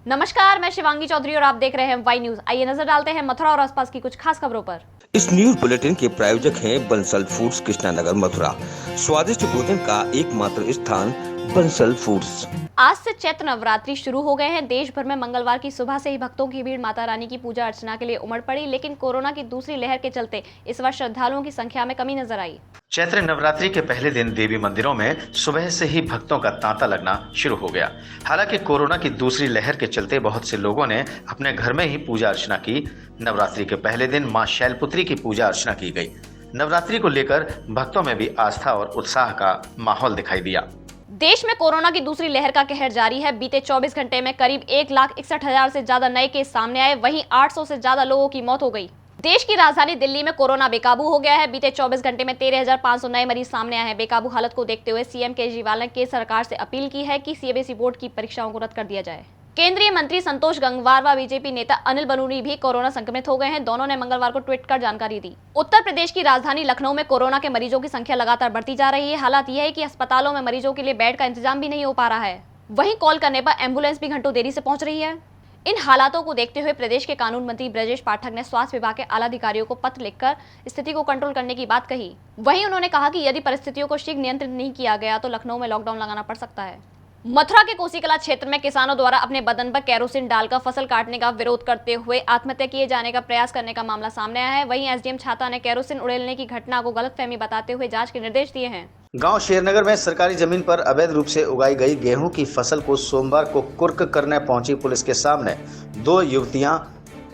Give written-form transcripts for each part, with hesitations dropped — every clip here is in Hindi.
नमस्कार, मैं शिवांगी चौधरी और आप देख रहे हैं वाई न्यूज। आइए नजर डालते हैं मथुरा और आसपास की कुछ खास खबरों पर। इस न्यूज बुलेटिन के प्रायोजक हैं बंसल फूड्स कृष्णानगर मथुरा। स्वादिष्ट भोजन का एकमात्र स्थान बंसल फूड्स। आज से चैत्र नवरात्रि शुरू हो गए हैं। देश भर में मंगलवार की सुबह से ही भक्तों की भीड़ माता रानी की पूजा अर्चना के लिए उमड़ पड़ी, लेकिन कोरोना की दूसरी लहर के चलते इस वर्ष श्रद्धालुओं की संख्या में कमी नजर आई। चैत्र नवरात्रि के पहले दिन देवी मंदिरों में सुबह से ही भक्तों का तांता लगना शुरू हो गया। हालांकि कोरोना की दूसरी लहर के चलते बहुत से लोगों ने अपने घर में ही पूजा अर्चना की। नवरात्रि के पहले दिन मां शैलपुत्री की पूजा अर्चना की गई। नवरात्रि को लेकर भक्तों में भी आस्था और उत्साह का माहौल दिखाई दिया। देश में कोरोना की दूसरी लहर का कहर जारी है। बीते 24 घंटे में करीब 1,61,000 से ज्यादा नए केस सामने आए, वहीं 800 से ज्यादा लोगों की मौत हो गई। देश की राजधानी दिल्ली में कोरोना बेकाबू हो गया है। बीते 24 घंटे में 13,500 नए मरीज सामने आए हैं। बेकाबू हालत को देखते हुए सीएम केजरीवाल ने केंद्र सरकार से अपील की है कि सीबीएसई बोर्ड की परीक्षाओं को रद्द कर दिया जाए। केंद्रीय मंत्री संतोष गंगवार व बीजेपी नेता अनिल बलूनी भी कोरोना संक्रमित हो गए हैं। दोनों ने मंगलवार को ट्वीट कर जानकारी दी। उत्तर प्रदेश की राजधानी लखनऊ में कोरोना के मरीजों की संख्या लगातार बढ़ती जा रही है। हालात यह है कि अस्पतालों में मरीजों के लिए बेड का इंतजाम भी नहीं हो पा रहा है। वहीं कॉल करने पर एम्बुलेंस भी घंटों देरी से पहुंच रही है। इन हालातों को देखते हुए प्रदेश के कानून मंत्री ब्रजेश पाठक ने स्वास्थ्य विभाग के आला अधिकारियों को पत्र लिखकर स्थिति को कंट्रोल करने की बात कही। वहीं उन्होंने कहा कि यदि परिस्थितियों को शीघ्र नियंत्रित नहीं किया गया तो लखनऊ में लॉकडाउन लगाना पड़ सकता है। मथुरा के कोसीकला क्षेत्र में किसानों द्वारा अपने बदन पर केरोसिन डालकर फसल काटने का विरोध करते हुए आत्महत्या किए जाने का प्रयास करने का मामला सामने आया है। वहीं एसडीएम छाता ने केरोसिन उड़ेलने की घटना को गलतफहमी बताते हुए जांच के निर्देश दिए हैं। गांव शेरनगर में सरकारी जमीन पर अवैध रूप से उगाई गई गेहूं की फसल को सोमवार को कुर्क करने पहुंची पुलिस के सामने 2 युवतियां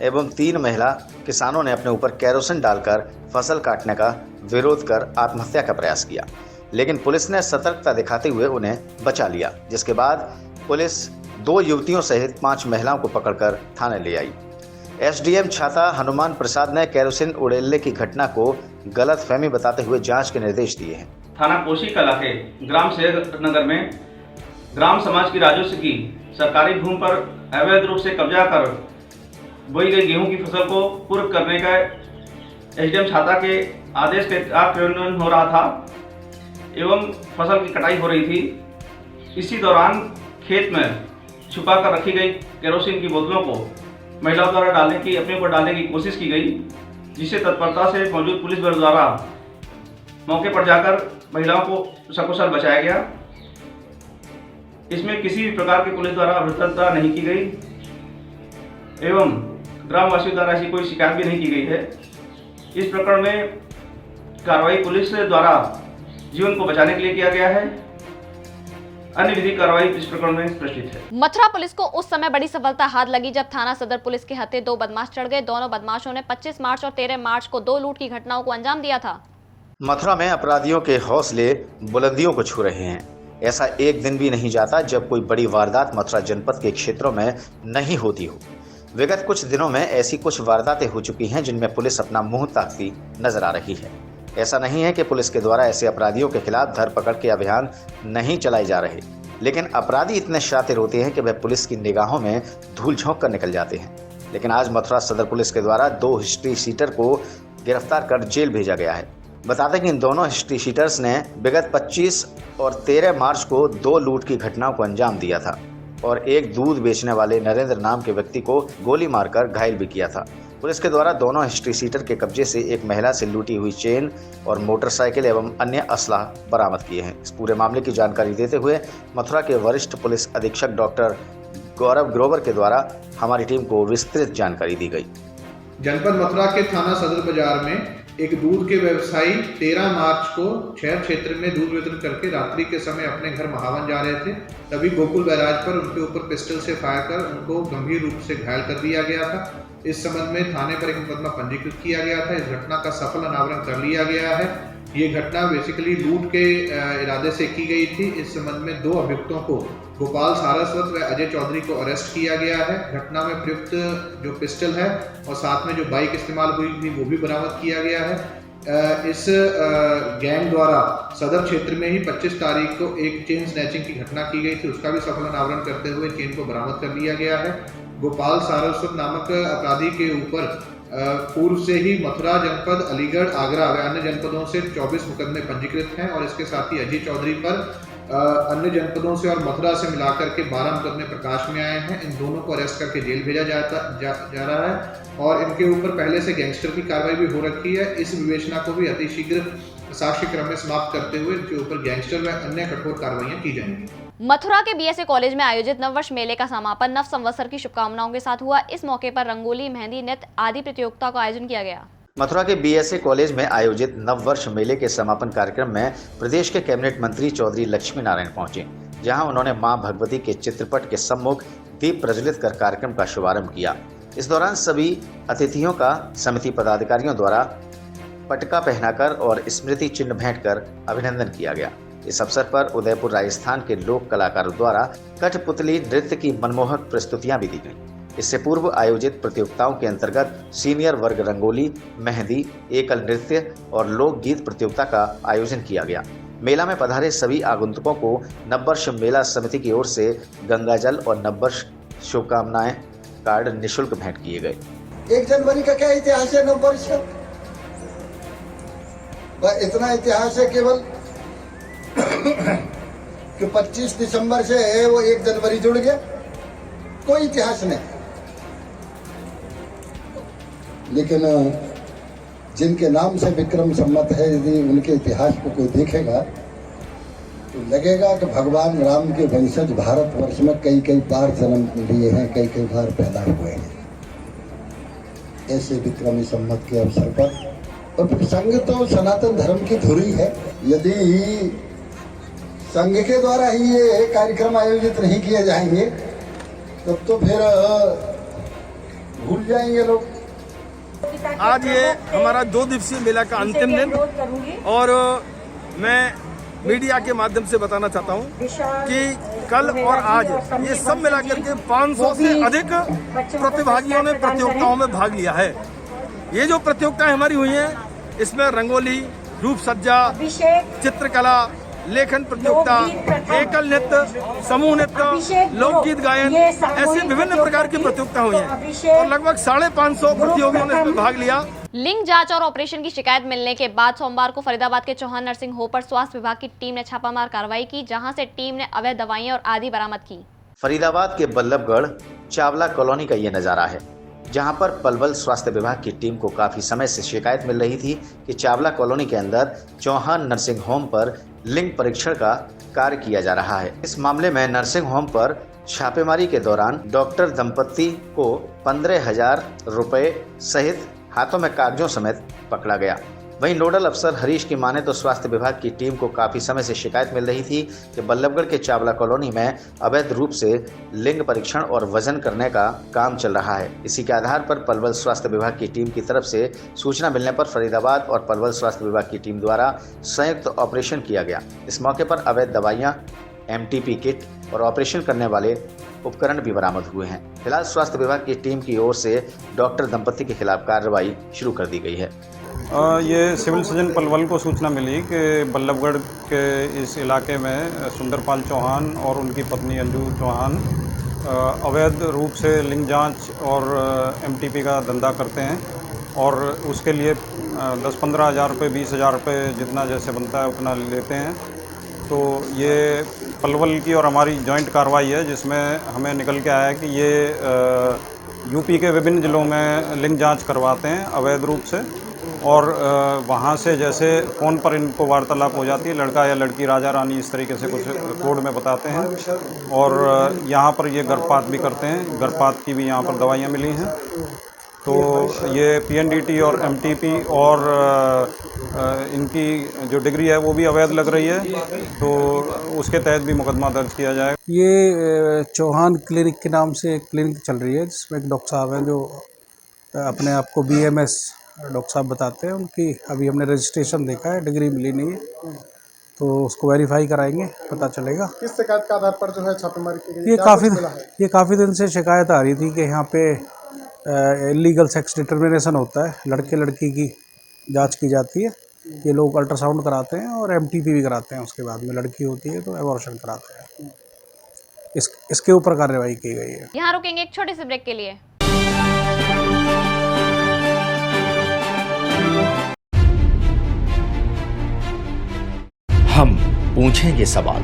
एवं 3 महिला किसानों ने अपने ऊपर केरोसिन डालकर फसल काटने का विरोध कर आत्महत्या का प्रयास किया, लेकिन पुलिस ने सतर्कता दिखाते हुए उन्हें बचा लिया, जिसके बाद पुलिस 2 युवतियों सहित 5 महिलाओं को पकड़कर थाने ले आई। एसडीएम छाता हनुमान प्रसाद ने केरोसिन उड़ेलने की घटना को गलतफहमी बताते हुए जांच के निर्देश दिए हैं। थाना कोसीकला के ग्राम शेरनगर में ग्राम समाज की राजस्व की सरकारी भूमि पर अवैध रूप से कब्जा कर बोई गई गेहूं की फसल को पूर्व करने का एसडीएम छाता के आदेश के क्रियान्वयन हो रहा था एवं फसल की कटाई हो रही थी। इसी दौरान खेत में छुपा कर रखी गई केरोसिन की बोतलों को महिलाओं द्वारा अपने ऊपर डालने की कोशिश की गई, जिसे तत्परता से मौजूद पुलिस बल द्वारा मौके पर जाकर महिलाओं को सकुशल बचाया गया। इसमें किसी भी प्रकार की पुलिस द्वारा अभद्रता नहीं की गई एवं ग्रामवासियों द्वारा ऐसी कोई शिकायत भी नहीं की गई है। इस प्रकरण में कार्रवाई पुलिस द्वारा जीवन को बचाने के लिए किया गया है। अन्य विधिक कार्रवाई इस प्रकरण में प्रस्तुत है। मथुरा पुलिस को उस समय बड़ी सफलता हाथ लगी जब थाना सदर पुलिस के हत्थे 2 बदमाश चढ़ गए। दोनों बदमाशों ने 25 मार्च और 13 मार्च को 2 लूट की घटनाओं को अंजाम दिया था। मथुरा में अपराधियों के हौसले बुलंदियों को छू रहे हैं। ऐसा एक दिन भी नहीं जाता जब कोई बड़ी वारदात मथुरा जनपद के क्षेत्रों में नहीं होती हो। विगत कुछ दिनों में ऐसी कुछ वारदातें हो चुकी हैं जिनमें पुलिस अपना मुंह ताकती नजर आ रही है। ऐसा नहीं है कि पुलिस के द्वारा ऐसे अपराधियों के खिलाफ धरपकड़ के अभियान नहीं चलाए जा रहे, लेकिन अपराधी इतने शातिर होते हैं कि वह पुलिस की निगाहों में धूल झोंक कर निकल जाते हैं। लेकिन आज मथुरा सदर पुलिस के द्वारा 2 हिस्ट्री शीटर को गिरफ्तार कर जेल भेजा गया है। बता दें कि इन दोनों हिस्ट्री शीटर्स ने विगत 25 और 13 मार्च को 2 लूट की घटनाओं को अंजाम दिया था और एक दूध बेचने वाले नरेंद्र नाम के व्यक्ति को गोली मारकर घायल भी किया था। पुलिस के द्वारा दोनों हिस्ट्री सीटर के कब्जे से एक महिला से लूटी हुई चेन और मोटरसाइकिल एवं अन्य असला बरामद किए हैं। इस पूरे मामले की जानकारी देते हुए मथुरा के वरिष्ठ पुलिस अधीक्षक डॉक्टर गौरव ग्रोवर के द्वारा हमारी टीम को विस्तृत जानकारी दी गई। जनपद मथुरा के थाना सदर बाजार में एक दूध के व्यवसायी 13 मार्च को शहर क्षेत्र में दूध वितरण करके रात्रि के समय अपने घर महावन जा रहे थे। तभी गोकुल बैराज पर उनके ऊपर पिस्टल से फायर कर उनको गंभीर रूप से घायल कर दिया गया था। इस संबंध में थाने पर एक मुकदमा पंजीकृत किया गया था। इस घटना का सफल अनावरण कर लिया गया है। ये घटना बेसिकली लूट के इरादे से की गई थी। इस संबंध में 2 अभियुक्तों को गोपाल सारस्वत व अजय चौधरी को अरेस्ट किया गया है। घटना में प्रयुक्त जो पिस्टल है और साथ में जो बाइक इस्तेमाल हुई थी वो भी बरामद किया गया है। इस गैंग द्वारा सदर क्षेत्र में ही 25 तारीख को एक चेन स्नैचिंग की घटना की गई थी, उसका भी सफल अनावरण करते हुए चेन को बरामद कर लिया गया है। गोपाल सारस्वत नामक अपराधी के ऊपर पूर्व से ही मथुरा जनपद, अलीगढ़, आगरा व अन्य जनपदों से 24 मुकदमे पंजीकृत हैं और इसके साथ ही अजय चौधरी पर अन्य जनपदों से और मथुरा से मिलाकर के 12 मुकदमे प्रकाश में आए हैं। इन दोनों को अरेस्ट करके जेल भेजा जा रहा है और इनके ऊपर पहले से गैंगस्टर की कार्रवाई भी हो रखी है। इस विवेचना को भी अतिशीघ्र साक्ष्य क्रम में समाप्त करते हुए इनके ऊपर गैंगस्टर व अन्य कठोर कार्रवाइयां की जाएंगी। मथुरा के बीएसए कॉलेज में आयोजित नववर्ष मेले का समापन नव संवत्सर की शुभकामनाओं के साथ हुआ। इस मौके पर रंगोली, मेहंदी, नृत्य आदि प्रतियोगिता का आयोजन किया गया। मथुरा के बीएसए कॉलेज में आयोजित नववर्ष मेले के समापन कार्यक्रम में प्रदेश के कैबिनेट मंत्री चौधरी लक्ष्मी नारायण पहुंचे, जहां उन्होंने मां भगवती के चित्रपट के सम्मुख दीप प्रज्वलित कर कार्यक्रम का शुभारंभ किया। इस दौरान सभी अतिथियों का समिति पदाधिकारियों द्वारा पटका पहनाकर और स्मृति चिन्ह भेंट कर अभिनंदन किया गया। इस अवसर पर उदयपुर राजस्थान के लोक कलाकारों द्वारा कठपुतली नृत्य की मनमोहक प्रस्तुतियां भी दी गईं। इससे पूर्व आयोजित प्रतियोगिताओं के अंतर्गत सीनियर वर्ग रंगोली, मेहंदी, एकल नृत्य और लोकगीत प्रतियोगिता का आयोजन किया गया। मेला में पधारे सभी आगंतुकों को नववर्ष मेला समिति की ओर से गंगाजल और नववर्ष शुभकामनाएं कार्ड निःशुल्क भेंट किए गए। 1 जनवरी का क्या इतिहास है? नववर्ष का इतना इतिहास है केवल कि 25 दिसंबर से है वो 1 जनवरी जुड़ गया, कोई इतिहास नहीं। लेकिन जिनके नाम से विक्रम संवत है, यदि उनके इतिहास को कोई देखेगा तो लगेगा कि भगवान राम के वंशज भारतवर्ष में कई कई बार जन्म लिए हैं, कई कई बार पैदा हुए हैं। ऐसे विक्रमी संवत के अवसर पर और फिर संघ तो सनातन धर्म की धुरी है। यदि संघ के द्वारा ही ये कार्यक्रम आयोजित नहीं किए जाएंगे तब तो फिर भूल जाएंगे लोग। आज ये हमारा 2 दिवसीय मेला का अंतिम दिन और मैं मीडिया के माध्यम से बताना चाहता हूँ कि कल और आज ये सब मिला करके 500 से अधिक प्रतिभागियों ने प्रतियोगिताओं में भाग लिया है। ये जो प्रतियोगिताएं हमारी हुई हैं इसमें रंगोली, रूप सज्जा, चित्रकला, लेखन प्रतियोगिता, एकल नृत्य, समूह नृत्य, लोकगीत गायन, ऐसी विभिन्न प्रकार की प्रतियोगिता हुई हैं और लगभग 550 प्रतियोगियों ने इसमें भाग लिया। लिंग जांच और ऑपरेशन की शिकायत मिलने के बाद सोमवार को फरीदाबाद के चौहान नर्सिंग होम पर स्वास्थ्य विभाग की टीम ने छापामार कार्रवाई की, जहां से टीम ने अवैध दवाइयां और आदि बरामद की। फरीदाबाद के बल्लभगढ़ चावला कॉलोनी का ये नजारा है, जहां पर पलवल स्वास्थ्य विभाग की टीम को काफी समय से शिकायत मिल रही थी कि चावला कॉलोनी के अंदर चौहान नर्सिंग होम पर लिंग परीक्षण का कार्य किया जा रहा है। इस मामले में नर्सिंग होम पर छापेमारी के दौरान डॉक्टर दंपति को 15,000 रुपए सहित हाथों में कागजों समेत पकड़ा गया। वहीं नोडल अफसर हरीश की माने तो स्वास्थ्य विभाग की टीम को काफी समय से शिकायत मिल रही थी कि बल्लभगढ़ के चावला कॉलोनी में अवैध रूप से लिंग परीक्षण और वजन करने का काम चल रहा है। इसी के आधार पर पलवल स्वास्थ्य विभाग की टीम की तरफ से सूचना मिलने पर फरीदाबाद और पलवल स्वास्थ्य विभाग की टीम द्वारा संयुक्त ऑपरेशन किया गया। इस मौके पर अवैध दवाइयाँ, MTP किट और ऑपरेशन करने वाले उपकरण भी बरामद हुए हैं। फिलहाल स्वास्थ्य विभाग की टीम की ओर से डॉक्टर दंपति के खिलाफ कार्रवाई शुरू कर दी गई है। ये सिविल सर्जन पलवल को सूचना मिली कि बल्लभगढ़ के इस इलाके में सुंदरपाल चौहान और उनकी पत्नी अंजू चौहान अवैध रूप से लिंग जांच और MTP का धंधा करते हैं और उसके लिए 10-15 हज़ार रुपये, 20,000 रुपये जितना जैसे बनता है उतना लेते हैं। तो ये पलवल की और हमारी जॉइंट कार्रवाई है, जिसमें हमें निकल के आया कि ये यूपी के विभिन्न ज़िलों में लिंग जांच करवाते हैं अवैध रूप से और वहाँ से जैसे फ़ोन पर इनको वार्तालाप हो जाती है, लड़का या लड़की राजा रानी इस तरीके से कुछ कोड में बताते हैं और यहाँ पर ये गर्भपात भी करते हैं। गर्भपात की भी यहाँ पर दवाइयाँ मिली हैं। तो ये PNDT और MTP और इनकी जो डिग्री है वो भी अवैध लग रही है, तो उसके तहत भी मुकदमा दर्ज किया जाएगा। ये चौहान क्लिनिक के नाम से एक क्लिनिक चल रही है, जिसमें एक डॉक्टर साहब हैं जो अपने आप को BMS डॉक्टर साहब बताते हैं। उनकी अभी हमने रजिस्ट्रेशन देखा है, डिग्री मिली नहीं है, तो उसको वेरीफाई कराएंगे, पता चलेगा। किस शिकायत के आधार पर जो है छापेमारी की गई? ये काफ़ी दिन से शिकायत आ रही थी कि यहाँ पे इलीगल सेक्स डिटर्मिनेशन होता है, लड़के लड़की की जांच की जाती है। ये लोग अल्ट्रासाउंड कराते हैं और MTP भी कराते हैं, उसके बाद में लड़की होती है तो एबॉर्शन कराते हैं। इसके ऊपर कार्रवाई की गई है। यहाँ रुकेंगे एक छोटे से ब्रेक के लिए। हम पूछेंगे सवाल।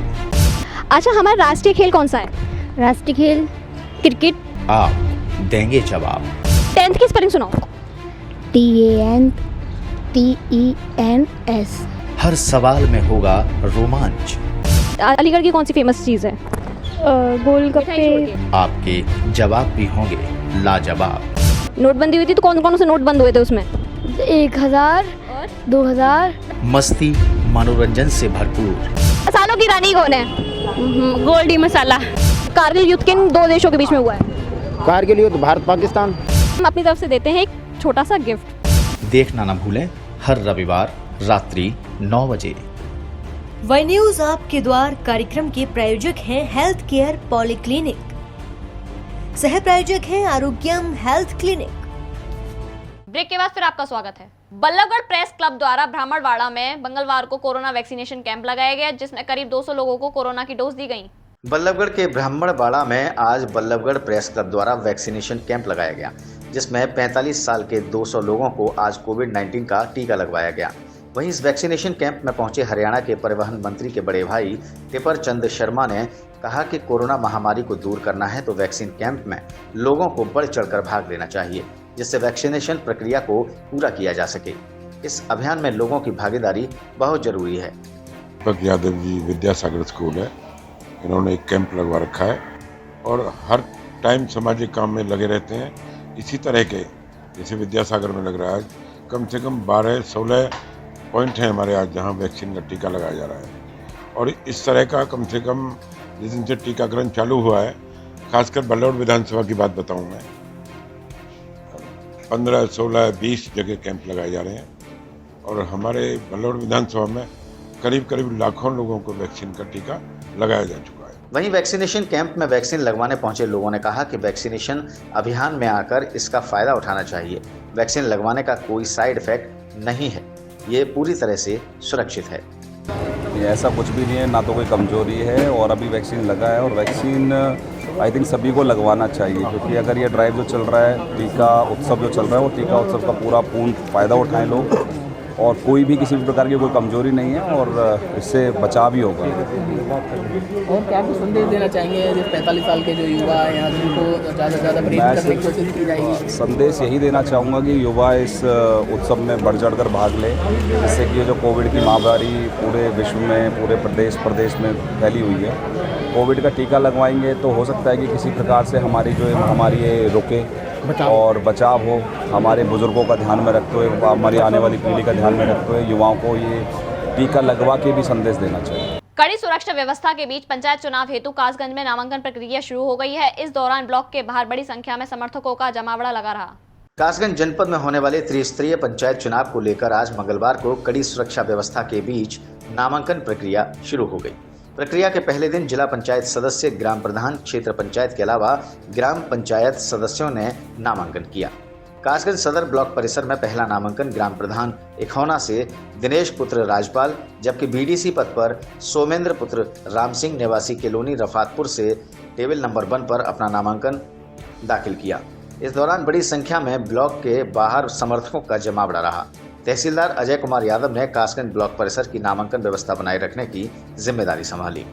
अच्छा, हमारा राष्ट्रीय खेल कौन सा है? राष्ट्रीय खेल क्रिकेट। आप देंगे जवाब। 10th की स्पेलिंग सुनाओ। TANTENS। हर सवाल में होगा रोमांच। अलीगढ़ की कौन सी फेमस चीज़ है? गोलगप्पे। आपके जवाब भी होंगे लाजवाब। नोटबंदी हुई थी तो कौन कौन से नोट बंद हुए थे उसमें? 1000 और 2000। मस्ती मनोरंजन से भरपूर। मसालों की रानी कौन है? गोल्डी मसाला। कारगिल युद्ध किन दो देशों के बीच में हुआ है? कारगिल युद्ध भारत पाकिस्तान। हम अपनी तरफ से देते हैं एक छोटा सा गिफ्ट। देखना न भूलें हर रविवार रात्रि 9 बजे। वही न्यूज आपके द्वार कार्यक्रम के प्रायोजक हैं हेल्थ केयर पॉलीक्लिनिक, सह प्रायोजक हैं आरोग्यम हेल्थ क्लिनिक। ब्रेक के बाद फिर आपका स्वागत है। बल्लभगढ़ प्रेस क्लब द्वारा ब्राह्मणवाड़ा में मंगलवार को कोरोना वैक्सीनेशन कैंप लगाया गया, जिसमें करीब 200 लोगों को कोरोना की डोज दी गई। बल्लभगढ़ के ब्राह्मणवाड़ा में आज बल्लभगढ़ प्रेस क्लब द्वारा वैक्सीनेशन कैंप लगाया गया, जिसमें 45 साल के 200 लोगों को आज कोविड-19 का टीका लगवाया गया। वहीं इस वैक्सीनेशन कैंप में पहुंचे हरियाणा के परिवहन मंत्री के बड़े भाई टिपर चंद शर्मा ने कहा कि कोरोना महामारी को दूर करना है तो वैक्सीन कैंप में लोगों को बढ़ चढ़कर भाग लेना चाहिए, जिससे वैक्सीनेशन प्रक्रिया को पूरा किया जा सके। इस अभियान में लोगों की भागीदारी बहुत जरूरी है। दीपक यादव जी विद्यासागर स्कूल है, इन्होंने एक कैंप लगवा रखा है और हर टाइम सामाजिक काम में लगे रहते हैं। इसी तरह के जैसे विद्यासागर में लग रहा है, कम से कम 12-16 पॉइंट हैं हमारे आज जहां वैक्सीन का टीका लगाया जा रहा है। और इस तरह का कम से कम जिस दिन से टीकाकरण चालू हुआ है, खासकर बल्लभगढ़ विधानसभा की बात बताऊं मैं, 15, 16, 20 जगह कैंप लगाए जा रहे हैं और हमारे बल्लभगढ़ विधानसभा में करीब लाखों लोगों को वैक्सीन का टीका लगाया जा चुका है। वहीं वैक्सीनेशन कैंप में वैक्सीन लगवाने पहुंचे लोगों ने कहा कि वैक्सीनेशन अभियान में आकर इसका फायदा उठाना चाहिए। वैक्सीन लगवाने का कोई साइड इफेक्ट नहीं है, ये पूरी तरह से सुरक्षित है। ऐसा कुछ भी नहीं है, ना तो कोई कमजोरी है और अभी वैक्सीन लगा है और वैक्सीन आई थिंक सभी को लगवाना चाहिए, क्योंकि अगर ये ड्राइव जो चल रहा है, टीका उत्सव जो चल रहा है, वो टीका उत्सव का पूर्ण फ़ायदा उठाएं लोग और कोई भी किसी भी प्रकार की कोई कमजोरी नहीं है और इससे बचाव भी होगा। और क्या कुछ संदेश देना चाहेंगे जो 45 साल के जो युवा हैं यहाँ जिनको ज़्यादा से ज़्यादा प्रेरित करने की कोशिश की जाएगी? संदेश यही देना चाहूँगा कि युवा इस उत्सव में बढ़ चढ़कर भाग लें, जिससे कि जो कोविड की महामारी पूरे विश्व में, पूरे प्रदेश में फैली हुई है, कोविड का टीका लगवाएंगे तो हो सकता है कि किसी प्रकार से हमारी जो महामारी है रुके और बचाव हो। हमारे बुजुर्गों का ध्यान में रखते हुए, हमारी आने वाली पीढ़ी का ध्यान में रखते हुए युवाओं को ये टीका लगवा के भी संदेश देना चाहिए। कड़ी सुरक्षा व्यवस्था के बीच पंचायत चुनाव हेतु कासगंज में नामांकन प्रक्रिया शुरू हो गई है। इस दौरान ब्लॉक के बाहर बड़ी संख्या में समर्थकों का जमावड़ा लगा रहा। कासगंज जनपद में होने वाले त्रिस्तरीय पंचायत चुनाव को लेकर आज मंगलवार को कड़ी सुरक्षा व्यवस्था के बीच नामांकन प्रक्रिया शुरू हो गई। प्रक्रिया के पहले दिन जिला पंचायत सदस्य, ग्राम प्रधान, क्षेत्र पंचायत के अलावा ग्राम पंचायत सदस्यों ने नामांकन किया। कासगंज सदर ब्लॉक परिसर में पहला नामांकन ग्राम प्रधान इखौना से दिनेश पुत्र राजपाल, जबकि बीडीसी पद पर सोमेंद्र पुत्र राम सिंह निवासी कॉलोनी रफातपुर से टेबल नंबर 1 पर अपना नामांकन दाखिल किया। इस दौरान बड़ी संख्या में ब्लॉक के बाहर समर्थकों का जमावड़ा रहा। तहसीलदार अजय कुमार यादव ने कासगंज ब्लॉक परिसर की नामांकन व्यवस्था बनाए रखने की जिम्मेदारी संभाली।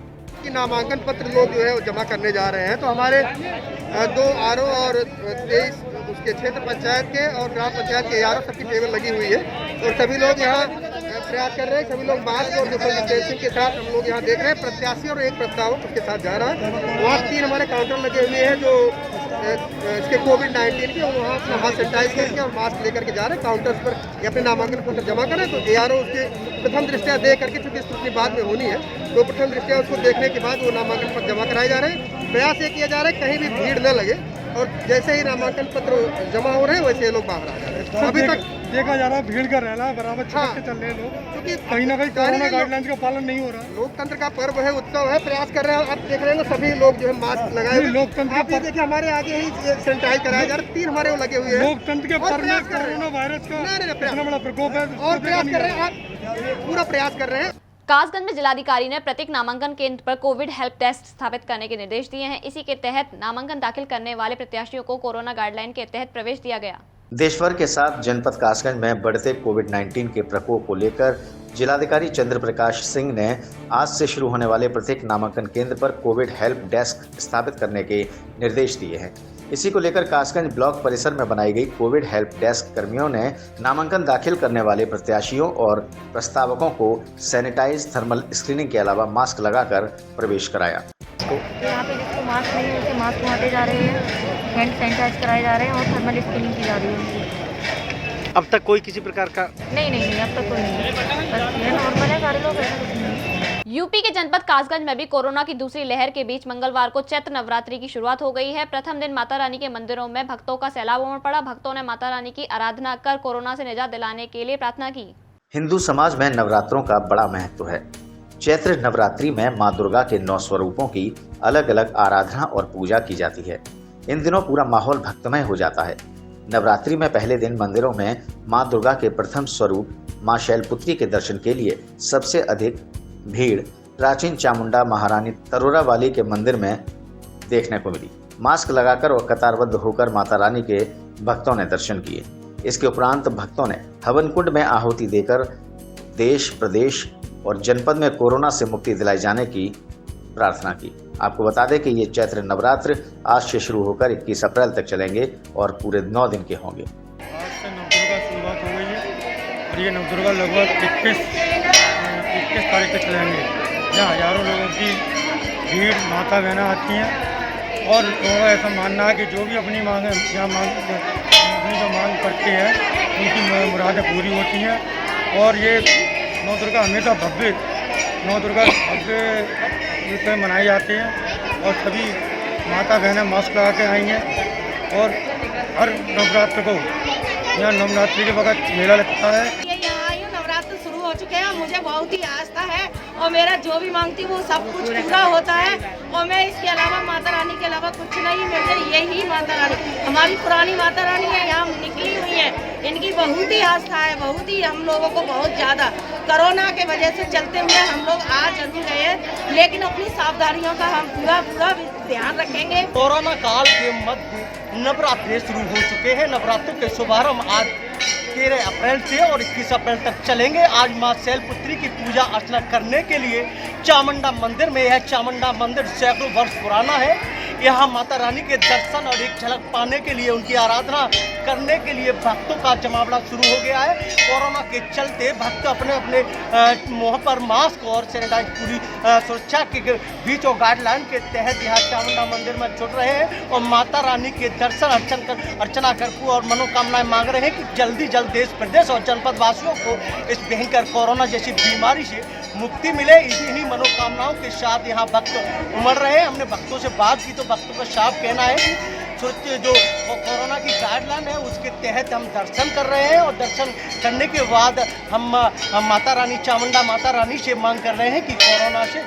नामांकन पत्र लोग जो है वो जमा करने जा रहे हैं, तो हमारे 2 आरओ और 23 उसके क्षेत्र पंचायत के और ग्राम पंचायत के आरओ सबकी टेबल लगी हुई है और सभी लोग यहाँ प्रयास कर रहे हैं। सभी लोग मास्क और सोशल डिस्टेंसिंग के साथ हम लोग यहाँ देख रहे हैं। प्रत्याशी और एक प्रस्तावक उसके साथ जा रहा है। वहाँ 3 हमारे काउंटर लगे हुए हैं जो इसके कोविड-19 के, वहाँ अपना हाथ सैनिटाइज करके और मास्क लेकर के जा रहे हैं। काउंटर्स पर ये अपने नामांकन पत्र जमा करें तो एआरओ उसके प्रथम दृष्टया देख करके, चूँकि स्क्रूटनी बाद में होनी है, तो प्रथम दृष्टया उसको देखने के बाद वो नामांकन पत्र जमा कराए जा रहे हैं। प्रयास ये किया जा रहा है कहीं भी भीड़ न लगे और जैसे ही नामांकन पत्र जमा हो रहे हैं वैसे लोग बाहर आ जा रहे हैं। अभी तक देखा जा रहा है भीड़ का रहना बराबर चिपक के चल रहे हैं लोग, क्योंकि कहीं ना कहीं कोरोना गाइडलाइंस का पालन नहीं हो रहा। लोकतंत्र का पर्व है, उत्सव है, प्रयास कर रहे हैं। आप देख रहे हैं सभी लोग जो है मास्क लगाए हुए। लोकतंत्र आप देखिए हमारे आगे ही सैनिटाइज कराया जा रहा है। 3 हमारे वो लगे हुए हैं। लोकतंत्र के पर्व में कोरोना वायरस का इतना बड़ा प्रकोप है और प्रयास कर रहे हैं, आप पूरा प्रयास कर रहे हैं। कासगंज में जिलाधिकारी ने प्रत्येक नामांकन केंद्र पर कोविड हेल्प डेस्क स्थापित करने के निर्देश दिए हैं। इसी के तहत नामांकन दाखिल करने वाले प्रत्याशियों को कोरोना गाइडलाइन के तहत प्रवेश दिया गया। देश भर के साथ जनपद कासगंज में बढ़ते कोविड-19 के प्रकोप को लेकर जिलाधिकारी चंद्र प्रकाश सिंह ने आज से शुरू होने वाले प्रत्येक नामांकन केंद्र पर कोविड हेल्प डेस्क स्थापित करने के निर्देश दिए हैं। इसी को लेकर कासगंज ब्लॉक परिसर में बनाई गई कोविड हेल्प डेस्क कर्मियों ने नामांकन दाखिल करने वाले प्रत्याशियों और प्रस्तावकों को सैनिटाइज थर्मल स्क्रीनिंग के अलावा मास्क लगाकर प्रवेश कराया। यहाँ पे जिसको मास्क नहीं होते मास्क लगाते जा रहे हैं, हैंड सैनिटाइज कराए जा रहे हैं और थर्मल स्क्रीनिंग की जा रही है। अब तक कोई किसी प्रकार का नहीं, अब तक कोई नहीं, बस ये नॉर्मल है, सारे लोग ऐसा कुछ नहीं। यूपी के जनपद कासगंज में भी कोरोना की दूसरी लहर के बीच मंगलवार को चैत्र नवरात्रि की शुरुआत हो गई है। प्रथम दिन माता रानी के मंदिरों में भक्तों का सैलाब उमड़ पड़ा। भक्तों ने माता रानी की आराधना कर कोरोना से निजात दिलाने के लिए प्रार्थना की। हिंदू समाज में नवरात्रों का बड़ा महत्व है। चैत्र नवरात्रि में माँ दुर्गा के 9 स्वरूपों की अलग अलग आराधना और पूजा की जाती है। इन दिनों पूरा माहौल भक्तमय हो जाता है। नवरात्रि में पहले दिन मंदिरों में माँ दुर्गा के प्रथम स्वरूप माँ शैलपुत्री के दर्शन के लिए सबसे अधिक भीड़ प्राचीन चामुंडा महारानी तरोरा वाली के मंदिर में देखने को मिली। मास्क लगाकर और कतारबद्ध होकर माता रानी के भक्तों ने दर्शन किए। इसके उपरांत भक्तों ने हवन कुंड में आहुति देकर देश, प्रदेश और जनपद में कोरोना से मुक्ति दिलाए जाने की प्रार्थना की। आपको बता दें कि ये चैत्र नवरात्र आज से शुरू होकर 21 अप्रैल तक चलेंगे और पूरे 9 दिन के होंगे। आज से नवदुर्गा शुरुआत हो गई है और ये नवदुर्गा लगभग 21 तारीख तक चलेंगे। यहाँ हजारों लोगों की भीड़ माता बहना आती हैं और लोगों का ऐसा मानना है कि जो भी अपनी मांग अपनी जो मांग करते हैं उनकी मुरादें पूरी होती हैं। और ये नौ दुर्गा हमेशा भव्य रूप में मनाई जाती हैं और सभी माता बहनें मास्क लगा के आई हैं और हर नवरात्र को यहाँ नवरात्रि के वक्त मेला लगता है। नवरात्र शुरू हो चुके हैं, मुझे बहुत ही आस्था है और मेरा जो भी मांगती वो सब कुछ पूरा होता है और मैं इसके अलावा माता रानी के अलावा कुछ नहीं, मुझे यही माता रानी हमारी पुरानी माता रानी है, यहाँ निकली हुई है, इनकी बहुत ही आस्था है, बहुत ही हम लोगों को बहुत ज़्यादा कोरोना के वजह से चलते हुए हम लोग आ जरूर गए लेकिन अपनी सावधानियों का हम पूरा ध्यान रखेंगे। कोरोना काल के मध्य नवरात्रे शुरू हो चुके हैं। नवरात्रों के शुभारंभ आज 13 अप्रैल से और 21 अप्रैल तक चलेंगे। आज माँ शैलपुत्री की पूजा अर्चना करने के लिए चामुंडा मंदिर में यह चामुंडा मंदिर सैकड़ों वर्ष पुराना है। यहाँ माता रानी के दर्शन और एक झलक पाने के लिए उनकी आराधना करने के लिए भक्तों का जमावड़ा शुरू हो गया है। कोरोना के चलते भक्त अपने अपने मुँह पर मास्क और सैनिटाइज पूरी सुरक्षा के बीच और गाइडलाइन के तहत यहाँ चामुंडा मंदिर में जुट रहे हैं और माता रानी के दर्शन अर्चना कर और मनोकामनाएं मांग रहे हैं कि जल्दी जल्द देश प्रदेश और जनपद वासियों को इस भयंकर कोरोना जैसी बीमारी से मुक्ति मिले। इन्हीं मनोकामनाओं के साथ यहाँ भक्त उमड़ रहे हैं। हमने भक्तों से बात की तो भक्तों का साफ कहना है कि जो कोरोना की गाइडलाइन है उसके तहत हम दर्शन कर रहे हैं और दर्शन करने के बाद हम माता रानी चामुंडा माता रानी से मांग कर रहे हैं कि कोरोना से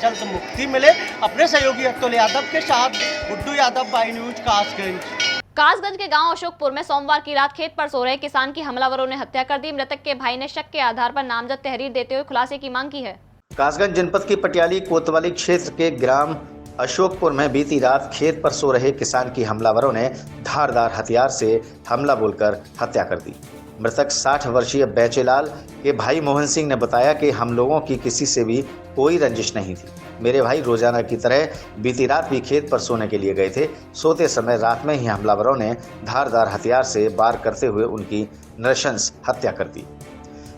जल्द मुक्ति मिले। अपने सहयोगी अतुल यादव के साथ गुड्डू यादव, बाई न्यूज कासगंज। कासगंज के गांव अशोकपुर में सोमवार की रात खेत पर सो रहे किसान की हमलावरों ने हत्या कर दी। मृतक के भाई ने शक के आधार पर नामजद तहरीर देते हुए खुलासे की मांग की है। कासगंज जनपद की पटियाली कोतवाली क्षेत्र के ग्राम अशोकपुर में बीती रात खेत पर सो रहे किसान की हमलावरों ने धारदार हथियार से हमला बोलकर हत्या कर दी। मृतक 60 वर्षीय बैचेलाल के भाई मोहन सिंह ने बताया कि हम लोगों की किसी से भी कोई रंजिश नहीं थी। मेरे भाई रोजाना की तरह बीती रात भी खेत पर सोने के लिए गए थे। सोते समय रात में ही हमलावरों ने धारदार हथियार से वार करते हुए उनकी नृशंस हत्या कर दी।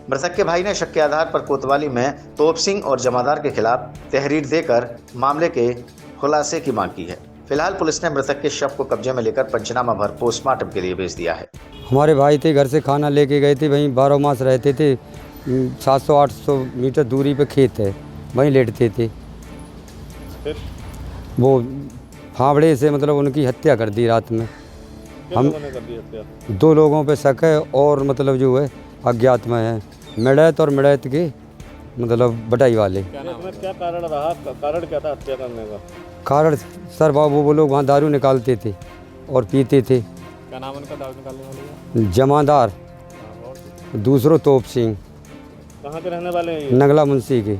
मृतक के भाई ने शक के आधार पर कोतवाली में तोप सिंह और जमादार के खिलाफ तहरीर देकर मामले के खुलासे की मांग की है। फिलहाल पुलिस ने मृतक के शव को कब्जे में लेकर पंचनामा भर पोस्टमार्टम के लिए भेज दिया है। हमारे भाई थे, घर से खाना लेके गए थे, वहीं 12 मास रहते थे। 700-800 मीटर दूरी पे खेत है, वहीं लेटते थे। वो फावड़े से मतलब उनकी हत्या कर दी रात में। हम 2 लोगों पे शक है और मतलब जो है अज्ञात में है, मिड़ैत और मिड़ैत के मतलब बटाई वाले। क्या कारण रहा? कारण क्या था हत्या करने का? कारण सर बाबू वो लोग वहाँ दारू निकालते थे और पीते थे। क्या नाम उनका दारू निकालने वाले? जमादार, दूसरों तोप सिंह। कहाँ के रहने वाले हैं? नगला मुंशी के।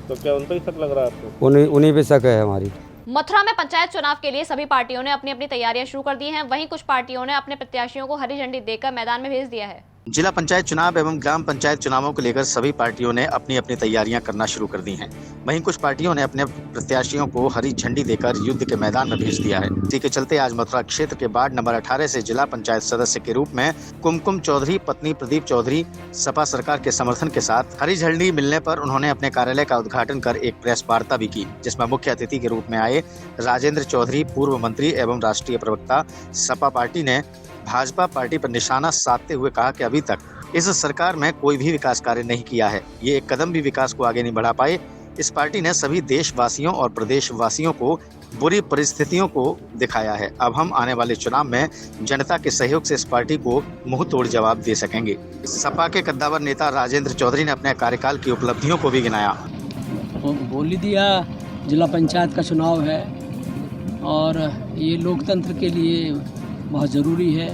तो क्या उन पर ही शक लग रहा है आपको? उन्हीं पे शक है हमारी। मथुरा में पंचायत चुनाव के लिए सभी पार्टियों ने अपनी अपनी तैयारियां शुरू कर दी हैं। वहीं कुछ पार्टियों ने अपने प्रत्याशियों को हरी झंडी देकर मैदान में भेज दिया है। जिला पंचायत चुनाव एवं ग्राम पंचायत चुनावों को लेकर सभी पार्टियों ने अपनी अपनी तैयारियां करना शुरू कर दी हैं। वहीं कुछ पार्टियों ने अपने प्रत्याशियों को हरी झंडी देकर युद्ध के मैदान में भेज दिया है। इसी के चलते आज मथुरा क्षेत्र के वार्ड नंबर 18 से जिला पंचायत सदस्य के रूप में कुमकुम चौधरी पत्नी प्रदीप चौधरी सपा सरकार के समर्थन के साथ हरी झंडी मिलने पर उन्होंने अपने कार्यालय का उद्घाटन कर एक प्रेस वार्ता भी की, जिसमें मुख्य अतिथि के रूप में आए राजेंद्र चौधरी पूर्व मंत्री एवं राष्ट्रीय प्रवक्ता सपा पार्टी ने भाजपा पार्टी पर निशाना साधते हुए कहा कि अभी तक इस सरकार में कोई भी विकास कार्य नहीं किया है। ये एक कदम भी विकास को आगे नहीं बढ़ा पाए। इस पार्टी ने सभी देशवासियों और प्रदेशवासियों को बुरी परिस्थितियों को दिखाया है। अब हम आने वाले चुनाव में जनता के सहयोग से इस पार्टी को मुंह तोड़ जवाब दे सकेंगे। सपा के कद्दावर नेता राजेंद्र चौधरी ने अपने कार्यकाल की उपलब्धियों को भी गिनाया। बोल ही दिया, जिला पंचायत का चुनाव है और ये लोकतंत्र के लिए बहुत ज़रूरी है।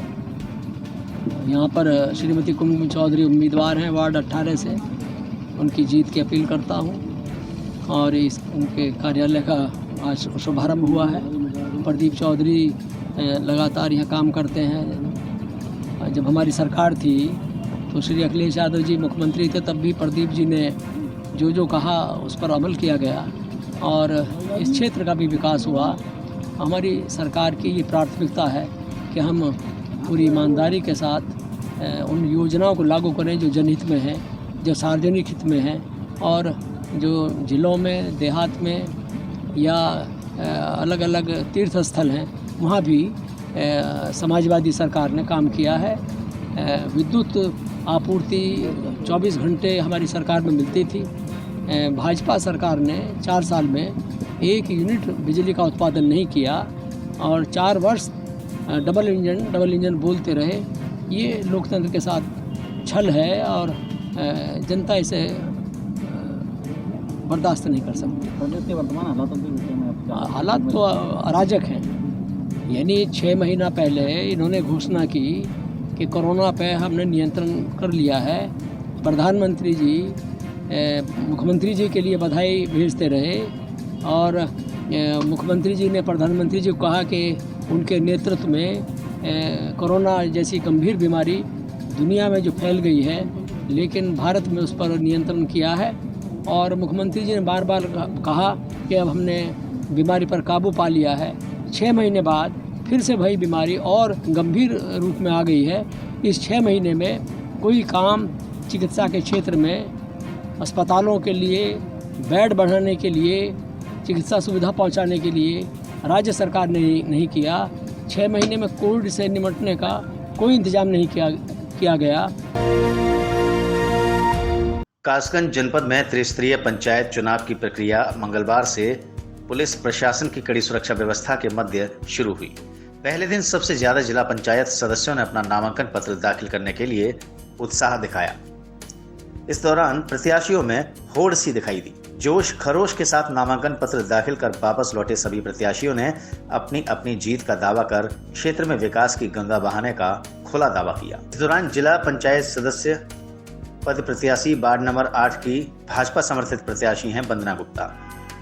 यहाँ पर श्रीमती कुमकुम चौधरी उम्मीदवार हैं वार्ड 18 से, उनकी जीत की अपील करता हूँ और इस उनके कार्यालय का आज शुभारंभ हुआ है। प्रदीप चौधरी लगातार यहाँ काम करते हैं। जब हमारी सरकार थी तो श्री अखिलेश यादव जी मुख्यमंत्री थे, तब भी प्रदीप जी ने जो कहा उस पर अमल किया गया और इस क्षेत्र का भी विकास हुआ। हमारी सरकार की ये प्राथमिकता है कि हम पूरी ईमानदारी के साथ उन योजनाओं को लागू करें जो जनहित में हैं, जो सार्वजनिक हित में हैं और जो जिलों में, देहात में या अलग अलग तीर्थ स्थल हैं वहाँ भी समाजवादी सरकार ने काम किया है। विद्युत आपूर्ति 24 घंटे हमारी सरकार में मिलती थी। भाजपा सरकार ने 4 साल में 1 यूनिट बिजली का उत्पादन नहीं किया और 4 वर्ष डबल इंजन बोलते रहे। ये लोकतंत्र के साथ छल है और जनता इसे बर्दाश्त नहीं कर सकती। प्रदेश के वर्तमान हालात तो अराजक हैं। यानी 6 महीना पहले इन्होंने घोषणा की कि कोरोना पे हमने नियंत्रण कर लिया है। प्रधानमंत्री जी मुख्यमंत्री जी के लिए बधाई भेजते रहे और मुख्यमंत्री जी ने प्रधानमंत्री जी को कहा कि उनके नेतृत्व में कोरोना जैसी गंभीर बीमारी दुनिया में जो फैल गई है, लेकिन भारत में उस पर नियंत्रण किया है और मुख्यमंत्री जी ने बार बार कहा कि अब हमने बीमारी पर काबू पा लिया है। 6 महीने बाद फिर से वही बीमारी और गंभीर रूप में आ गई है। इस 6 महीने में कोई काम चिकित्सा के क्षेत्र में, अस्पतालों के लिए, बेड बढ़ाने के लिए, चिकित्सा सुविधा पहुंचाने के लिए राज्य सरकार ने नहीं किया। 6 महीने में कोविड से निपटने का कोई इंतजाम नहीं किया गया। कासगंज जनपद में त्रिस्तरीय पंचायत चुनाव की प्रक्रिया मंगलवार से पुलिस प्रशासन की कड़ी सुरक्षा व्यवस्था के मध्य शुरू हुई। पहले दिन सबसे ज्यादा जिला पंचायत सदस्यों ने अपना नामांकन पत्र दाखिल करने के लिए उत्साह दिखाया। इस दौरान प्रत्याशियों में होड़ सी दिखाई दी। जोश खरोश के साथ नामांकन पत्र दाखिल कर वापस लौटे सभी प्रत्याशियों ने अपनी अपनी जीत का दावा कर क्षेत्र में विकास की गंगा बहाने का खुला दावा किया। इस दौरान जिला पंचायत सदस्य पद प्रत्याशी वार्ड नंबर 8 की भाजपा समर्थित प्रत्याशी हैं वंदना गुप्ता।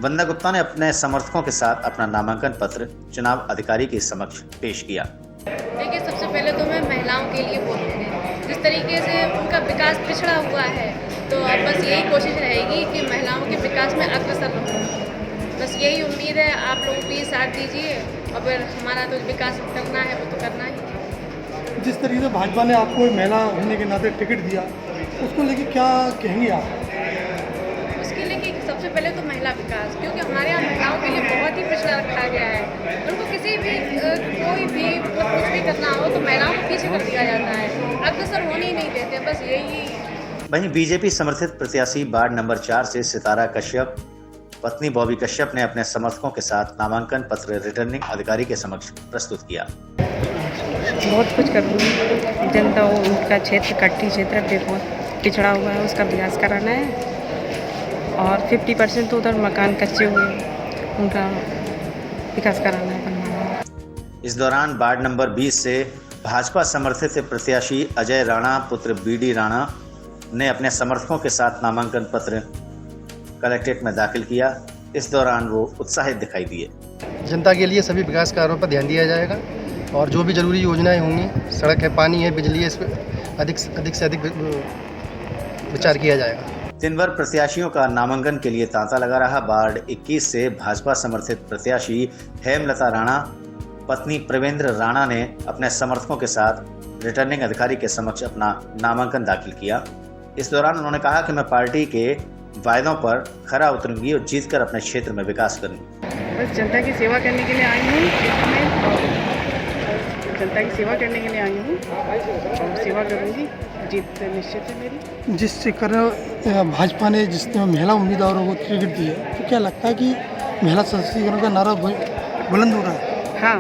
वंदना गुप्ता ने अपने समर्थकों के साथ अपना नामांकन पत्र चुनाव अधिकारी के समक्ष पेश किया। देखिए, सबसे पहले तो मैं महिलाओं के लिए बोलूँगी। जिस तरीके से उनका विकास पिछड़ा हुआ है, तो अब बस यही कोशिश रहेगी कि महिलाओं के विकास में अग्रसर रहूँ। बस यही उम्मीद है, आप लोग भी साथ दीजिए और फिर हमारा तो विकास करना है वो तो करना ही। जिस तरीके से भाजपा ने आपको महिला होने के नाते टिकट दिया, उसको लेके क्या कहेंगे आप? उसके लिए सबसे पहले तो महिला विकास, क्योंकि हमारे यहाँ महिलाओं के लिए बहुत ही पिछड़ा रखा गया है। उनको किसी भी कोई भी कुछ भी करना हो तो महिलाओं को पीछे कर दिया जाता है, अग्रसर होने ही नहीं देते। बस यही। वहीं बीजेपी समर्थित प्रत्याशी वार्ड नंबर 4 से सितारा कश्यप पत्नी बॉबी कश्यप ने अपने समर्थकों के साथ नामांकन पत्र रिटर्निंग अधिकारी के समक्ष प्रस्तुत किया। बहुत कुछ करूँगी। जनता हो, उनका क्षेत्र कट्टी क्षेत्र पे बहुत पिछड़ा हुआ है, उसका विकास कराना है और 50% तो उधर मकान कच्चे हुए, उनका विकास कराना है, बनवाना है। इस दौरान वार्ड नंबर 20 से भाजपा समर्थित प्रत्याशी अजय राणा पुत्र बीडी राणा ने अपने समर्थकों के साथ नामांकन पत्र कलेक्ट्रेट में दाखिल किया। इस दौरान वो उत्साहित दिखाई दिए। जनता के लिए सभी विकास कार्यों पर ध्यान दिया जाएगा और जो भी जरूरी योजनाएं होंगी, सड़क है, पानी है, बिजली है, इस पर अधिक से अधिक विचार किया जाएगा। दिन भर प्रत्याशियों का नामांकन के लिए तांता लगा रहा। वार्ड 21 से भाजपा समर्थित प्रत्याशी हेमलता राणा पत्नी प्रवेंद्र राणा ने अपने समर्थकों के साथ रिटर्निंग अधिकारी के समक्ष अपना नामांकन दाखिल किया। इस दौरान उन्होंने कहा कि मैं पार्टी के वायदों पर खरा उतरूंगी और जीतकर अपने क्षेत्र में विकास करूंगी। बस जनता की सेवा करने के लिए आई हूँ, जनता की सेवा करने के लिए आई हूँ और सेवा करूँगी, जीत निश्चित है मेरी। जिस कारण भाजपा ने जिसने महिला उम्मीदवारों को टिकट दी है, तो क्या लगता है कि महिला सशक्तिकरण का नारा बुलंद हो रहा है? हाँ,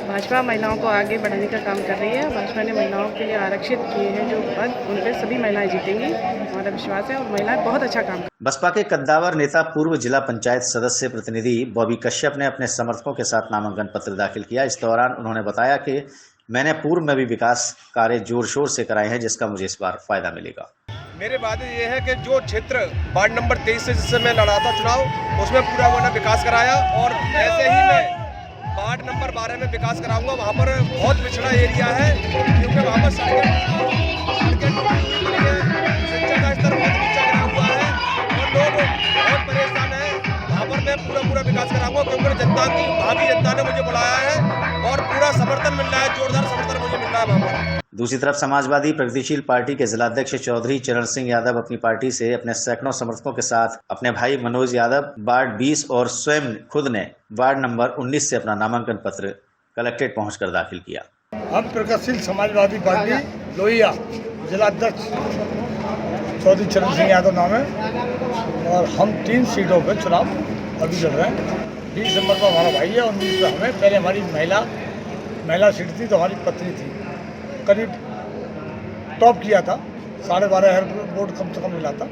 भाजपा महिलाओं को आगे बढ़ाने का काम कर रही है। भाजपा ने महिलाओं के लिए आरक्षित किए हैं जो पद, उन पर सभी महिलाएं जीतेंगी, हमारा विश्वास है और महिलाएं बहुत अच्छा काम कर। बसपा के कद्दावर नेता पूर्व जिला पंचायत सदस्य प्रतिनिधि बॉबी कश्यप ने अपने समर्थकों के साथ नामांकन पत्र दाखिल किया। इस दौरान उन्होंने बताया कि मैंने पूर्व में भी विकास कार्य जोर शोर से कराए हैं, जिसका मुझे इस बार फायदा मिलेगा। मेरे वादे ये है कि जो क्षेत्र वार्ड नंबर 23 से जिससे मैं लड़ा था चुनाव, उसमें पूरा मैंने विकास कराया और ऐसे ही मैं वार्ड नंबर 12 में विकास कराऊंगा। वहाँ पर बहुत पिछड़ा एरिया है, क्योंकि वहाँ पर सड़कें शिक्षा का स्तर बहुत नीचा गिरा हुआ है और लोग बहुत परेशान हैं। वहाँ पर मैं पूरा विकास कराऊंगा, क्योंकि भावी जनता ने मुझे बुलाया है और पूरा समर्थन मिल रहा है, जोरदार समर्थन मुझे मिल रहा है वहाँ पर। दूसरी तरफ समाजवादी प्रगतिशील पार्टी के जिलाध्यक्ष चौधरी चरण सिंह यादव अपनी पार्टी से अपने सैकड़ों समर्थकों के साथ अपने भाई मनोज यादव वार्ड 20 और स्वयं खुद ने वार्ड नंबर 19 से अपना नामांकन पत्र कलेक्ट्रेट पहुंचकर दाखिल किया। हम प्रगतिशील समाजवादी पार्टी लोहिया जिलाध्यक्ष चौधरी चरण सिंह यादव नाम है और हम 3 सीटों पर चुनाव अभी लड़ रहे हैं। 20 नंबर पर हमारा भाई है, 19 पर हमें। पहले हमारी महिला सीट थी तो हमारी पत्नी थी, करीब टॉप किया था, 12,500 वोट कम से कम मिला था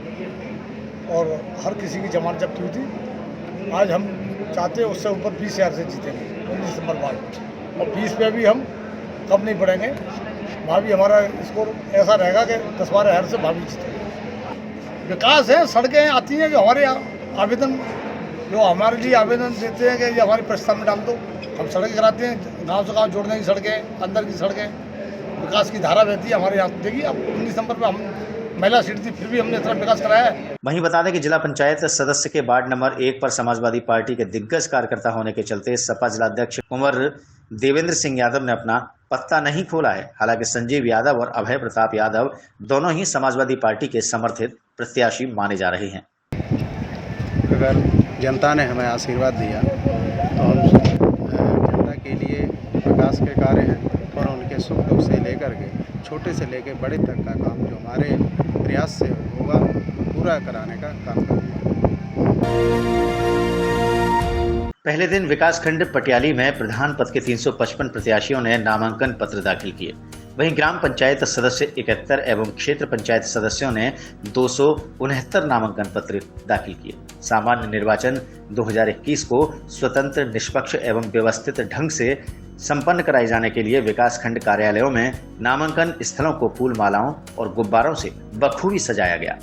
और हर किसी की जमानत जब्त हुई थी। आज हम चाहते हैं उससे ऊपर 20,000 से जीतेंगे 19 नंबर वार्ड और 20 पे भी हम कम नहीं पड़ेंगे। भाभी हमारा स्कोर ऐसा रहेगा कि 10-12,000 से भाभी जीतेंगे। विकास है, सड़कें आती हैं जो हमारे आवेदन जो हमारे लिए आवेदन देते हैं कि ये हमारे प्रस्ताव में डाल दो, हम सड़कें कराते हैं। गाँव से गाँव जोड़ने की सड़कें, अंदर की सड़कें, विकास की धारा बहती है हमारे यहाँ। देखिए अब 19 नंबर पर हम महिला सीट थी, फिर भी हमने इतना विकास कराया है। वहीं बता दें कि जिला पंचायत सदस्य के वार्ड नंबर 1 पर समाजवादी पार्टी के दिग्गज कार्यकर्ता होने के चलते सपा जिलाध्यक्ष कुंवर देवेंद्र सिंह यादव ने अपना पत्ता नहीं खोला है। हालांकि संजीव यादव और अभय प्रताप यादव दोनों ही समाजवादी पार्टी के समर्थित प्रत्याशी माने जा रहे हैं। अगर जनता ने हमें आशीर्वाद दिया तो हम जनता के लिए विकास के कार्य हैं और उनके सुख दुख से लेकर के छोटे से लेकर बड़े तक का काम जो हमारे प्रयास से होगा पूरा कराने का काम करेंगे। पहले दिन विकासखंड पटियाली में प्रधान पद के 355 प्रत्याशियों ने नामांकन पत्र दाखिल किए। वहीं ग्राम पंचायत सदस्य 71 एवं क्षेत्र पंचायत सदस्यों ने 269 नामांकन पत्र दाखिल किए। सामान्य निर्वाचन 2021 को स्वतंत्र, निष्पक्ष एवं व्यवस्थित ढंग से संपन्न कराए जाने के लिए विकासखंड कार्यालयों में नामांकन स्थलों को फूल मालाओं और गुब्बारों से बखूबी सजाया गया,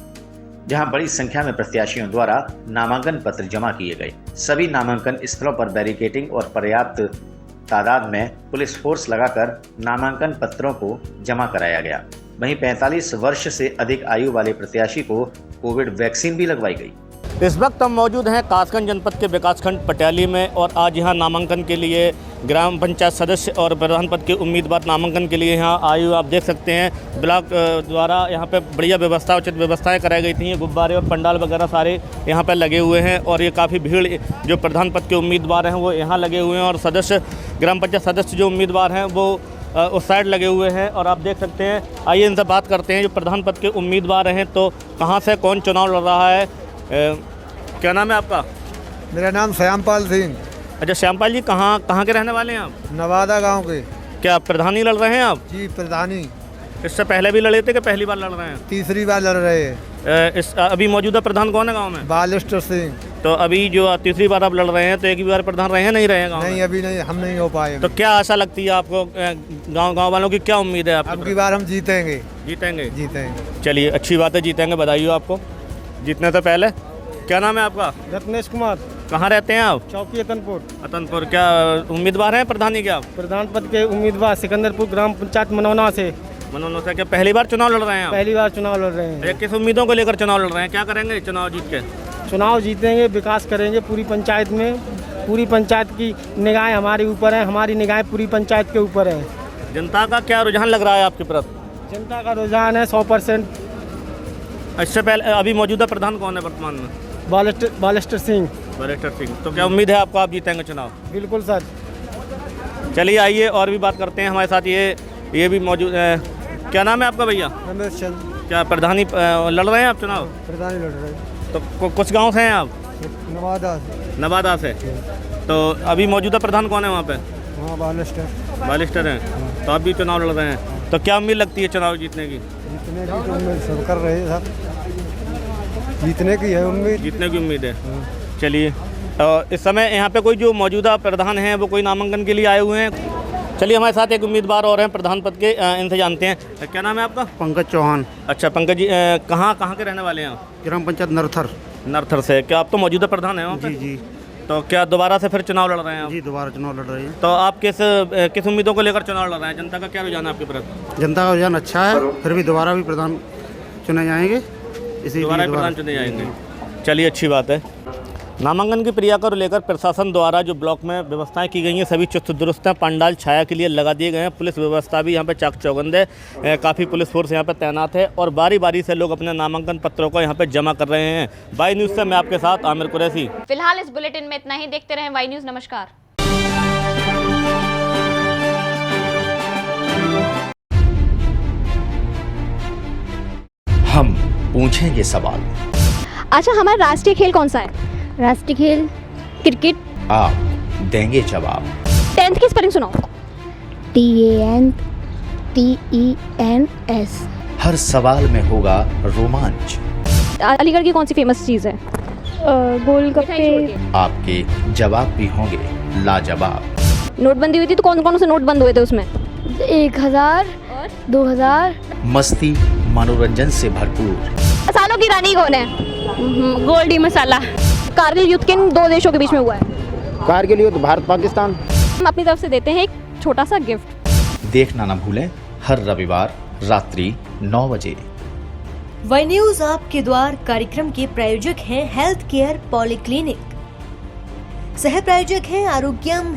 जहां बड़ी संख्या में प्रत्याशियों द्वारा नामांकन पत्र जमा किए गए। सभी नामांकन स्थलों पर बैरिकेडिंग और पर्याप्त तादाद में पुलिस फोर्स लगाकर नामांकन पत्रों को जमा कराया गया। वहीं 45 वर्ष से अधिक आयु वाले प्रत्याशी को कोविड वैक्सीन भी लगवाई गई। इस वक्त हम मौजूद हैं कासगंज जनपद के विकासखंड पटियाली में और आज यहाँ नामांकन के लिए ग्राम पंचायत सदस्य और प्रधान पद के उम्मीदवार नामांकन के लिए यहाँ आए हुए आप देख सकते हैं। ब्लॉक द्वारा यहाँ पे बढ़िया व्यवस्था, उचित व्यवस्थाएं कराई गई थी। गुब्बारे और पंडाल वगैरह सारे यहाँ पर लगे हुए हैं और ये काफ़ी भीड़ जो प्रधान पद के उम्मीदवार हैं वो यहाँ लगे हुए हैं और सदस्य ग्राम पंचायत सदस्य जो उम्मीदवार हैं वो उस साइड लगे हुए हैं और आप देख सकते हैं। आइए इनसे बात करते हैं जो प्रधान पद के उम्मीदवार हैं। तो कहाँ से कौन चुनाव लड़ रहा है, क्या नाम है आपका? मेरा नाम श्यामपाल सिंह। अच्छा श्यामपाल जी, कहाँ के रहने वाले हैं आप? नवादा गांव के। क्या प्रधानी लड़ रहे हैं आप? जी प्रधानी। इससे पहले भी लड़े थे कि पहली बार लड़ रहे हैं? तीसरी बार लड़ रहे हैं। अभी मौजूदा प्रधान कौन है गांव में? बालेश्वर सिंह। तो अभी जो तीसरी बार आप लड़ रहे हैं तो एक भी बार प्रधान रहे हैं, नहीं रहे हैं गाँव? नहीं अभी नहीं, हम नहीं हो पाए। तो क्या आशा लगती है आपको, गाँव वालों की क्या उम्मीद है? अब की बार हम जीतेंगे। जीतेंगे। चलिए अच्छी बात है, जीतेंगे, बधाई हो आपको जीतने से पहले। क्या नाम है आपका? रत्नेश कुमार। कहाँ रहते हैं आप? चौकी अतनपुर। अतनपुर। क्या उम्मीदवार हैं प्रधानी? क्या प्रधान पद के उम्मीदवार सिकंदरपुर ग्राम पंचायत मनौना से मनोज क्या पहली बार चुनाव लड़ रहे हैं आप? पहली बार चुनाव लड़ रहे हैं। किस उम्मीदों को लेकर चुनाव लड़ रहे हैं, क्या करेंगे चुनाव जीत के? चुनाव जीतेंगे, विकास करेंगे पूरी पंचायत में। पूरी पंचायत की निगाहें हमारे ऊपर हैं, हमारी निगाहें पूरी पंचायत के ऊपर हैं। जनता का क्या रुझान लग रहा है आपकी तरफ? जनता का रुझान है 100%। इससे पहले अभी मौजूदा प्रधान कौन है वर्तमान में? बालेस्टर सिंह। बालेस्टर सिंह। तो क्या उम्मीद है आपको आप जीतेंगे चुनाव? बिल्कुल सर। चलिए आइए और भी बात करते हैं। हमारे साथ ये भी मौजूद है। क्या नाम है आपका भैया? रमेश चंद। क्या प्रधानी लड़ रहे हैं आप चुनाव? प्रधानी लड़ रहे हैं। तो कुछ गाँव से हैं आप? नवादा से। तो अभी मौजूदा प्रधान कौन है वहाँ पे? हाँ, बालेस्टर हैं। तो आप भी चुनाव लड़ रहे हैं, तो क्या उम्मीद लगती है चुनाव जीतने की? जीतने की तो उम्मीद सब कर रहे हैं साहब, जीतने की है उम्मीद। जीतने की उम्मीद है। चलिए इस समय यहाँ पे कोई जो मौजूदा प्रधान हैं वो कोई नामांकन के लिए आए हुए हैं। चलिए हमारे साथ एक उम्मीदवार और हैं प्रधान पद के, इनसे जानते हैं। क्या नाम है आपका? पंकज चौहान। अच्छा पंकज जी, कहाँ के रहने वाले हैं आप? ग्राम पंचायत नरथर से। क्या आप तो मौजूदा प्रधान हैं वहाँ पे? जी। तो क्या दोबारा से फिर चुनाव लड़ रहे हैं आप? जी, दोबारा चुनाव लड़ रहे हैं। तो आप किस उम्मीदों को लेकर चुनाव लड़ रहे हैं? जनता का क्या रुझान है आपके प्रति? जनता का रुझान अच्छा है, फिर भी दोबारा भी प्रधान चुने जाएंगे। दोबारा प्रधान चुने जाएंगे। चलिए अच्छी बात है। नामांकन की प्रक्रिया को लेकर प्रशासन द्वारा जो ब्लॉक में व्यवस्थाएं की गई हैं सभी चुस्त दुरुस्त हैं। पंडाल छाया के लिए लगा दिए गए हैं। पुलिस व्यवस्था भी यहाँ पे चाक चौबंद है। काफ़ी पुलिस फोर्स यहाँ पे तैनात है और बारी बारी से लोग अपने नामांकन पत्रों को यहाँ पे जमा कर रहे हैं। वाई न्यूज़ से मैं आपके साथ आमिर कुरैशी। फिलहाल इस बुलेटिन में इतना ही। देखते रहें वाई न्यूज़। नमस्कार। हम पूछेंगे सवाल। अच्छा, हमारा राष्ट्रीय खेल कौन सा है? राष्ट्रीय खेल क्रिकेट। आप देंगे जवाब। 10th की स्पेलिंग सुनाओ। TANTENS। हर सवाल में होगा रोमांच। अलीगढ़ की कौन सी फेमस चीज़ है? गोलगप्पे। आपके जवाब भी होंगे लाजवाब। नोटबंदी हुई थी तो कौन कौन से नोट बंद हुए थे उसमें? 1000 और 2000। मस्ती मनोरंजन से भरपूर। मसालों की रानी कौन है? गोल्डी मसाला। कारगिल युद्ध किन दो देशों के बीच में हुआ है? कारगिल युद्ध भारत पाकिस्तान। हम अपनी तरफ से देते हैं एक छोटा सा गिफ्ट। देखना ना भूलें हर रविवार रात्रि 9 बजे। वाई न्यूज आपके द्वार कार्यक्रम के प्रायोजक हैं हेल्थ केयर पॉलीक्लिनिक। सह प्रायोजक हैं आरोग्यम।